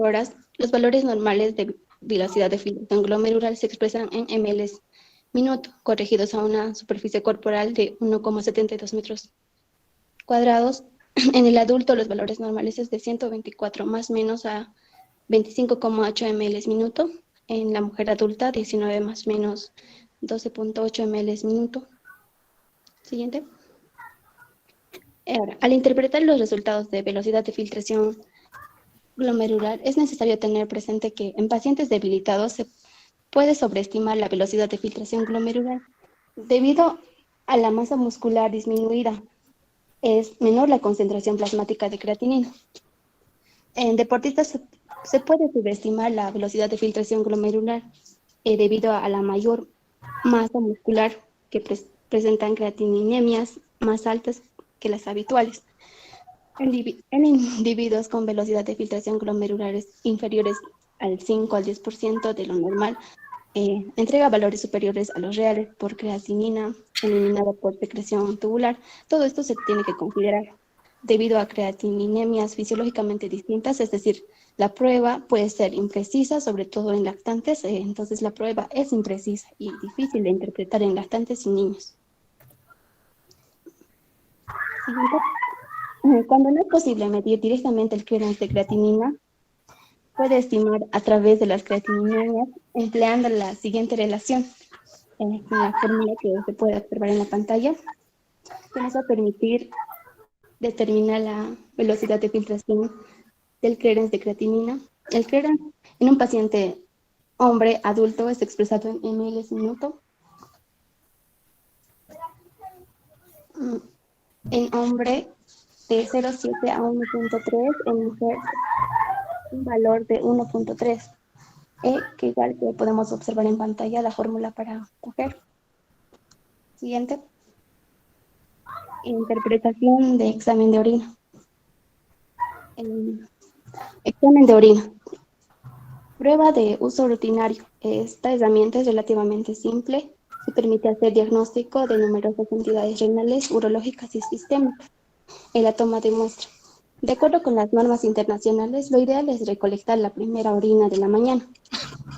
horas, los valores normales de velocidad de filtración glomerular se expresan en ml minuto, corregidos a una superficie corporal de 1,72 metros cuadrados. En el adulto, los valores normales es de 124 más menos a 25,8 ml minuto. En la mujer adulta, 19 más menos 12,8 ml minuto. Siguiente. Ahora, al interpretar los resultados de velocidad de filtración glomerular, es necesario tener presente que en pacientes debilitados se puede sobreestimar la velocidad de filtración glomerular debido a la masa muscular disminuida. Es menor la concentración plasmática de creatinina. En deportistas se puede subestimar la velocidad de filtración glomerular debido a la mayor masa muscular que presentan creatinemias más altas que las habituales. En individuos con velocidad de filtración glomerulares inferiores al 5 al 10% de lo normal, entrega valores superiores a los reales por creatinina eliminada por secreción tubular. Todo esto se tiene que considerar debido a creatinemias fisiológicamente distintas, es decir, la prueba puede ser imprecisa, sobre todo en lactantes, entonces la prueba es imprecisa y difícil de interpretar en lactantes y niños. Siguiente. Cuando no es posible medir directamente el clearance de creatinina, puede estimar a través de las creatinemias empleando la siguiente relación, con la fórmula que se puede observar en la pantalla, que nos va a permitir determinar la velocidad de filtración del clearance de creatinina. El clearance en un paciente hombre adulto es expresado en ml minuto. En hombre de 0,7 a 1,3, en mujer un valor de 1,3, que igual que podemos observar en pantalla la fórmula para mujer. Siguiente. Interpretación de examen de orina. Examen de orina. Prueba de uso rutinario. Esta herramienta es relativamente simple. Se permite hacer diagnóstico de numerosas entidades renales, urológicas y sistémicas en la toma de muestra. De acuerdo con las normas internacionales, lo ideal es recolectar la primera orina de la mañana.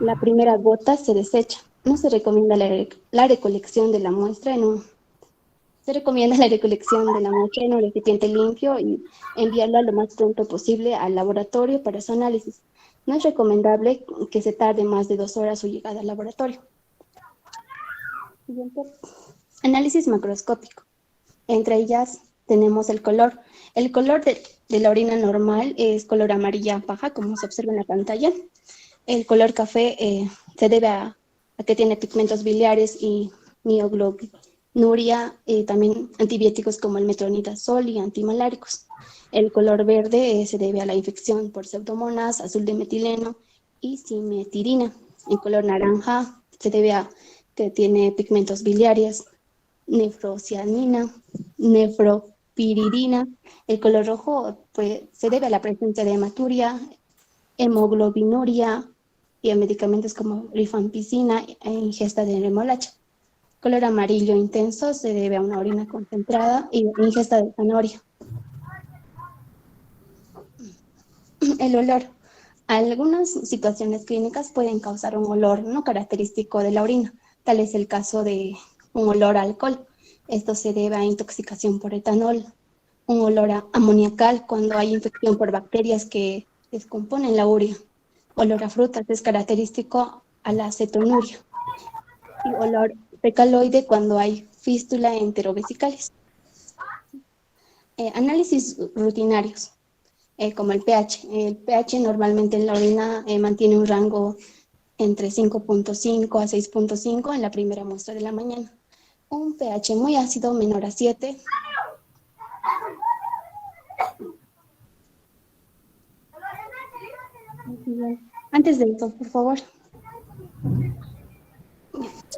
La primera gota se desecha. No se recomienda la recolección de la muestra en un recipiente limpio y enviarla lo más pronto posible al laboratorio para su análisis. No es recomendable que se tarde más de 2 horas su llegada al laboratorio. Siguiente. Análisis macroscópico. Entre ellas tenemos el color. El color de la orina normal es color amarilla paja, como se observa en la pantalla. El color café se debe a que tiene pigmentos biliares y mioglobinuria, también antibióticos como el metronidazol y antimaláricos. El color verde se debe a la infección por pseudomonas, azul de metileno y simetirina. El color naranja se debe a que tiene pigmentos biliares, nefrocianina, nefropiridina. El color rojo pues, se debe a la presencia de hematuria, hemoglobinuria y a medicamentos como rifampicina e ingesta de remolacha. Color amarillo intenso se debe a una orina concentrada y ingesta de zanahoria. El olor. Algunas situaciones clínicas pueden causar un olor no característico de la orina. Tal es el caso de un olor a alcohol. Esto se debe a intoxicación por etanol. Un olor amoniacal cuando hay infección por bacterias que descomponen la urea. Olor a frutas es característico a la acetonuria. Y olor fecaloide cuando hay fístula enterovesicales. Análisis rutinarios, como el pH. El pH normalmente en la orina mantiene un rango entre 5,5 a 6,5 en la primera muestra de la mañana. Un pH muy ácido menor a 7. Antes de eso, por favor.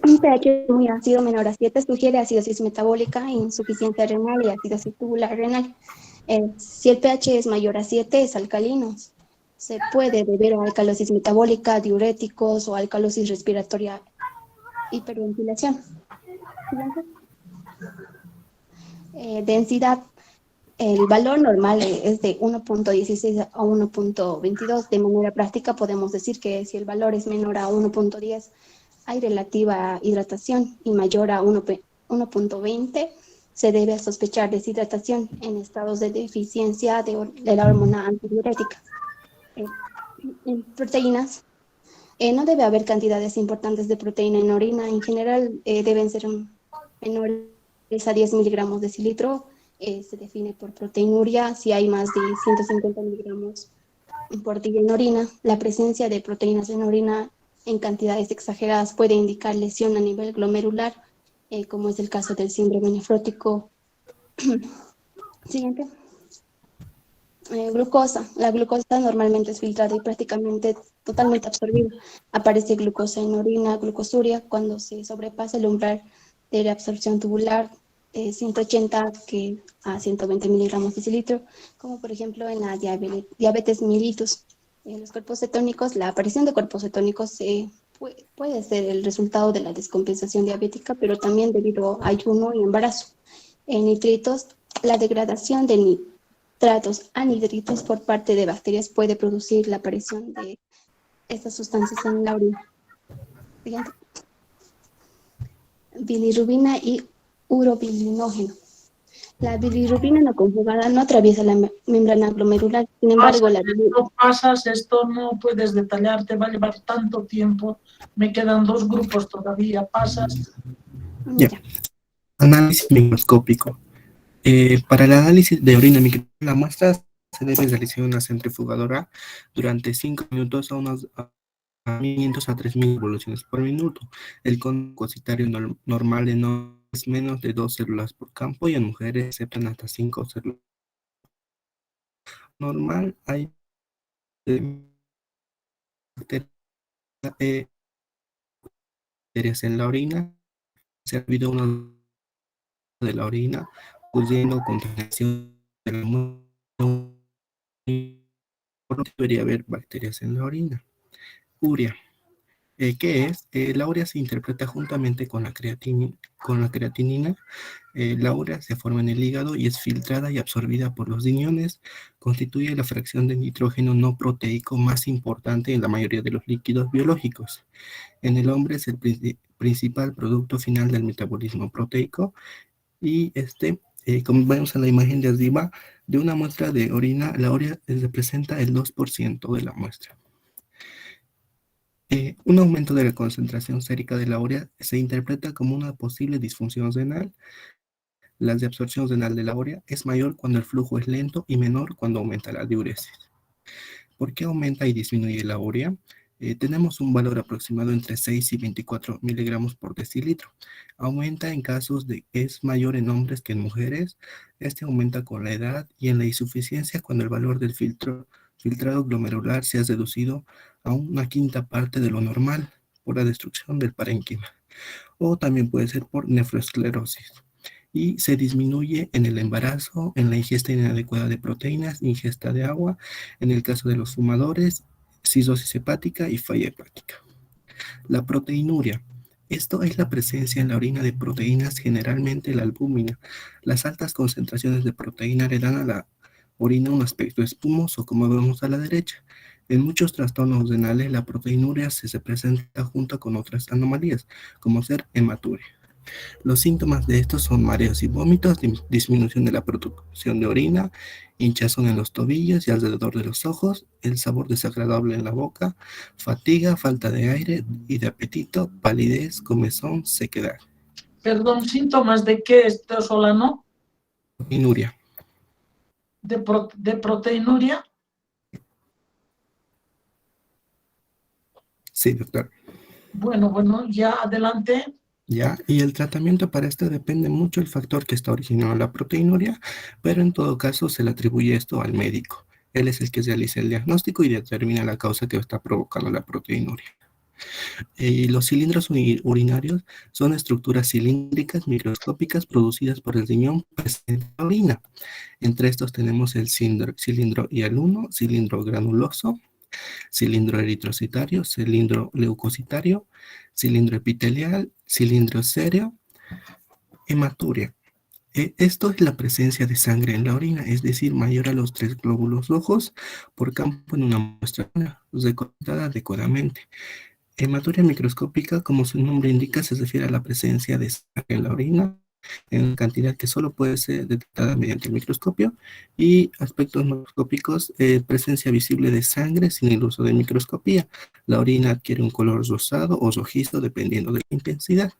Un pH muy ácido menor a 7 sugiere acidosis metabólica, insuficiencia renal y acidosis tubular renal. Si el pH es mayor a 7, es alcalino. Se puede deber a alcalosis metabólica, diuréticos o alcalosis respiratoria, hiperventilación. Densidad. El valor normal es de 1.16 a 1.22. De manera práctica podemos decir que si el valor es menor a 1.10, hay relativa hidratación y mayor a 1.20, se debe sospechar deshidratación en estados de deficiencia de la hormona antidiurética. Eh, en proteínas, no debe haber cantidades importantes de proteína en orina. En general, deben ser menores a 10 miligramos de cilitro. Se define por proteinuria. Si hay más de 150 miligramos por día en orina, la presencia de proteínas en orina en cantidades exageradas puede indicar lesión a nivel glomerular, como es el caso del síndrome nefrótico. Siguiente. Glucosa. La glucosa normalmente es filtrada y prácticamente totalmente absorbida. Aparece glucosa en orina, glucosuria, cuando se sobrepasa el umbral de la absorción tubular de 180 a 120 miligramos de cilitro, como por ejemplo en la diabetes mellitus. En los cuerpos cetónicos, la aparición de cuerpos cetónicos puede ser el resultado de la descompensación diabética, pero también debido a ayuno y embarazo. En nitritos, la degradación de nitratos a nitritos por parte de bacterias puede producir la aparición de estas sustancias en la orina. Siguiente. Bilirrubina y urobilinógeno. La bilirrubina no conjugada no atraviesa la membrana glomerular, sin embargo, Esto no puedes detallar, te va a llevar tanto tiempo. Me quedan 2 grupos todavía, pasas. Ya. Análisis microscópico. Para el análisis de orina microscópica, la muestra se debe realizar en una centrifugadora durante 5 minutos a unos 500 a 3000 revoluciones por minuto. El cositario normal en hombres es menos de 2 células por campo y en mujeres aceptan hasta 5 células. Normal hay bacterias en la orina. Se ha habido una de la orina pudiendo contaminación de la muestra. Debería haber bacterias en la orina. Urea. ¿Qué es? La urea se interpreta juntamente con la creatinina. La urea se forma en el hígado y es filtrada y absorbida por los riñones. Constituye la fracción de nitrógeno no proteico más importante en la mayoría de los líquidos biológicos. En el hombre es el principal producto final del metabolismo proteico y como vemos en la imagen de arriba, de una muestra de orina, la urea representa el 2% de la muestra. Un aumento de la concentración sérica de la urea se interpreta como una posible disfunción renal. La de absorción renal de la urea es mayor cuando el flujo es lento y menor cuando aumenta la diuresis. ¿Por qué aumenta y disminuye la urea? Tenemos un valor aproximado entre 6 y 24 miligramos por decilitro. Aumenta en casos de es mayor en hombres que en mujeres. Este aumenta con la edad y en la insuficiencia cuando el valor del filtrado glomerular se ha reducido a una quinta parte de lo normal por la destrucción del parénquima. O también puede ser por nefroesclerosis. Y se disminuye en el embarazo, en la ingesta inadecuada de proteínas, ingesta de agua, en el caso de los fumadores, cirrosis hepática y falla hepática. La proteinuria. Esto es la presencia en la orina de proteínas, generalmente la albúmina. Las altas concentraciones de proteína le dan a la orina un aspecto espumoso, como vemos a la derecha. En muchos trastornos renales, la proteinuria se presenta junto con otras anomalías, como ser hematuria. Los síntomas de estos son mareos y vómitos, disminución de la producción de orina, hinchazón en los tobillos y alrededor de los ojos, el sabor desagradable en la boca, fatiga, falta de aire y de apetito, palidez, comezón, sequedad. Perdón, ¿síntomas de qué, Solano? Proteinuria. ¿De proteinuria? Sí, doctor. Bueno, ya adelante. ¿Ya? Y el tratamiento para esto depende mucho del factor que está originando la proteinuria, pero en todo caso se le atribuye esto al médico. Él es el que realiza el diagnóstico y determina la causa que está provocando la proteinuria. Los cilindros urinarios son estructuras cilíndricas microscópicas producidas por el riñón presente en la orina. Entre estos tenemos el cilindro hialuno, cilindro granuloso, cilindro eritrocitario, cilindro leucocitario, cilindro epitelial, cilindro séreo, hematuria. Esto es la presencia de sangre en la orina, es decir, mayor a los 3 glóbulos rojos por campo en una muestra recordada adecuadamente. Hematuria microscópica, como su nombre indica, se refiere a la presencia de sangre en la orina en cantidad que solo puede ser detectada mediante el microscopio, y aspectos macroscópicos, presencia visible de sangre sin el uso de microscopía. La orina adquiere un color rosado o rojizo dependiendo de la intensidad.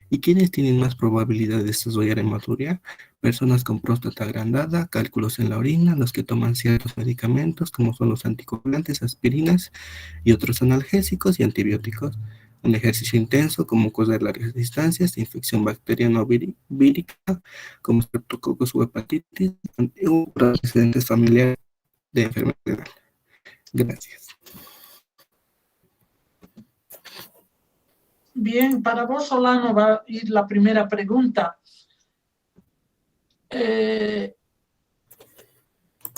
¿Y quiénes tienen más probabilidad de desarrollar hematuria? Personas con próstata agrandada, cálculos en la orina, los que toman ciertos medicamentos como son los anticoagulantes, aspirinas y otros analgésicos y antibióticos. Un ejercicio intenso como correr largas distancias, infección bacteriana o vírica como Streptococcus o hepatitis, o antecedentes familiares de enfermedad renal. Gracias. Bien, para vos, Solano, va a ir la primera pregunta.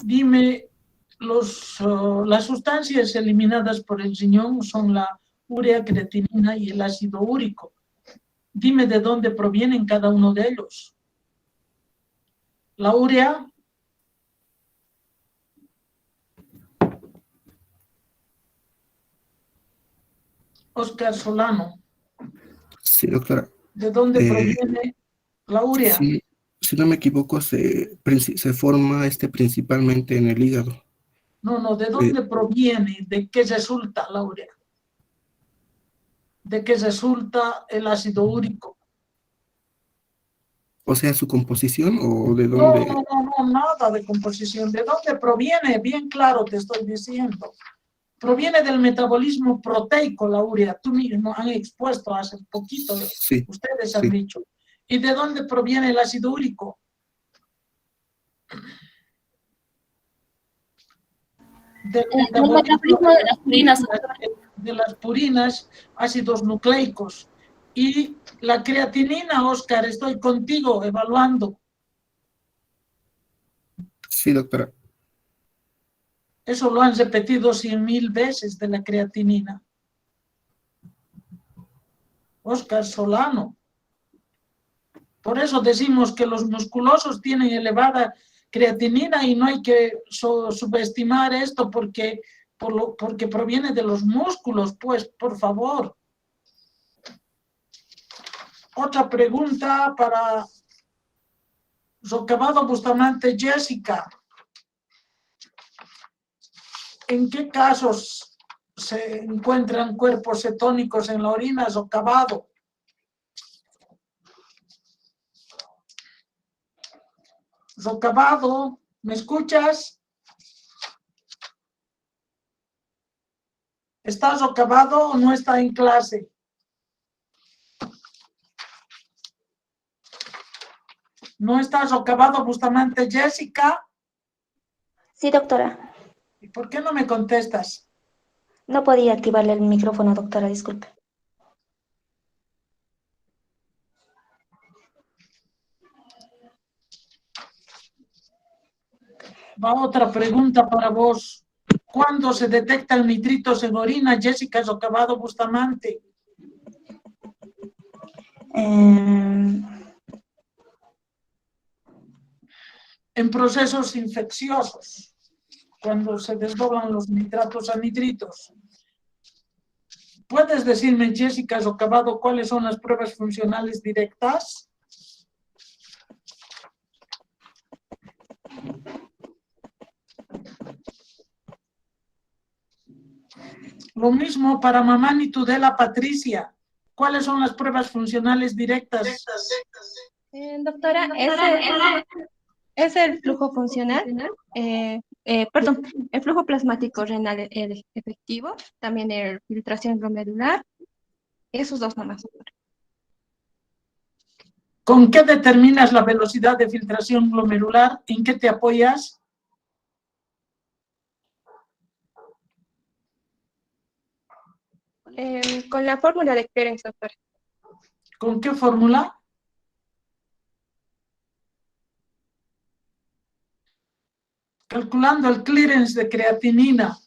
Dime, las sustancias eliminadas por el riñón son la urea, creatinina y el ácido úrico. Dime de dónde provienen cada uno de ellos. La urea, Oscar Solano. Sí, doctora. ¿De dónde proviene la urea? Sí, si no me equivoco, se forma principalmente en el hígado. No, ¿de dónde proviene? ¿De qué resulta la urea? ¿De qué resulta el ácido úrico? O sea, su composición o de dónde. No, nada de composición. ¿De dónde proviene? Bien claro te estoy diciendo. Proviene del metabolismo proteico la urea. Tú mismo han expuesto hace poquito, Sí, ustedes han dicho. ¿Y de dónde proviene el ácido úrico? Del metabolismo de las purinas, ácidos nucleicos. Y la creatinina, Oscar, estoy contigo evaluando. Sí, doctora. Eso lo han repetido 100.000 veces de la creatinina. Oscar Solano. Por eso decimos que los musculosos tienen elevada creatinina y no hay que subestimar esto porque proviene de los músculos, pues, por favor. Otra pregunta para Socavado Bustamante Jessica. ¿En qué casos se encuentran cuerpos cetónicos en la orina, Socavado? Socavado, ¿me escuchas? ¿Está socavado o no está en clase? ¿No está socavado Bustamante Jessica? Sí, doctora. ¿Y por qué no me contestas? No podía activarle el micrófono, doctora, disculpe. Va otra pregunta para vos. ¿Cuándo se detectan nitritos en orina, Jessica Socavado Bustamante? En procesos infecciosos, cuando se desdoblan los nitratos a nitritos. ¿Puedes decirme, Jessica Socavado, cuáles son las pruebas funcionales directas? Lo mismo para Mamani Tudela Patricia. ¿Cuáles son las pruebas funcionales directas? Doctora, es el flujo funcional, perdón, el flujo plasmático renal efectivo, también el filtración glomerular, esos dos nomás. ¿Con qué determinas la velocidad de filtración glomerular? ¿En qué te apoyas? Con la fórmula de Clarence, doctora. ¿Con qué fórmula? Calculando el clearance de creatinina.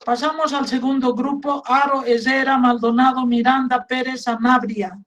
Pasamos al segundo grupo: Aro, Ezera, Maldonado, Miranda, Pérez, Sanabria.